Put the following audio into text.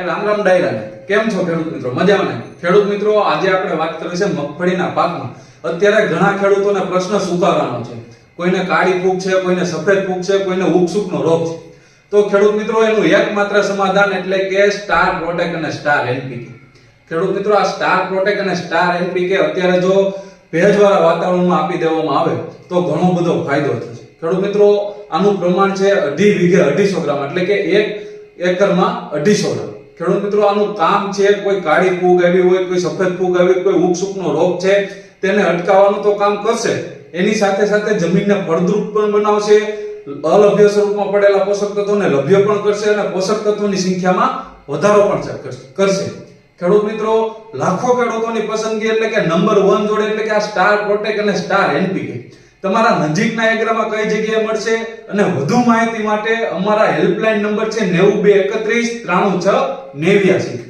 રામ રામ ડાયરા ને કેમ છો ખેડૂત મિત્રો? મજામાં ને? ખેડૂત મિત્રો, આજે આપણે વાત કરી છે મગફળીના પાકમાં. અત્યારે ઘણા ખેડૂતોને પ્રશ્ન સુકાવાનો છે. કોઈને કાળી ફૂગ છે, કોઈને સફેદ ફૂગ છે, કોઈને ઉગસુકનો રોગ છે. તો ખેડૂત મિત્રો, એનું એકમાત્ર સમાધાન એટલે કે સ્ટાર પ્રોટેક અને સ્ટાર એનપીકે. ખેડૂત મિત્રો, આ સ્ટાર પ્રોટેક અને સ્ટાર એનપીકે અત્યારે જો ભેજવાળા વાતાવરણમાં આપી દેવામાં આવે તો ઘણો બધો ફાયદો થશે. ખેડૂત મિત્રો, આનું પ્રમાણ છે 2.5 વીઘે 250 ગ્રામ, એટલે કે 1 એકરમાં 250 ગ્રામ. ખેડૂત મિત્રો, આનું કામ છે કોઈ કાળી ફૂગ આવી હોય, કોઈ સફેદ ફૂગ આવી હોય, કોઈ ઉગસુકનો રોગ છે તેને અટકાવવાનું તો કામ કરશે. એની સાથે સાથે જમીનને ફળદ્રુપ પણ બનાવશે, અલભ્ય સ્વરૂપમાં પડેલા પોષક તત્વોને લભ્ય પણ કરશે અને પોષક તત્વોની સંખ્યામાં વધારો પણ કરશે. ખેડૂત મિત્રો, લાખો ખેડૂતોની પસંદગી એટલે કે નંબર 1 જોડે એટલે કે આ સ્ટાર પ્રોટેક અને સ્ટાર એનપીકે તમારા નજીકના એગ્રામાં કઈ જગ્યાએ મળશે અને વધુ માહિતી માટે અમારા હેલ્પલાઇન નંબર છે 9231 96 89.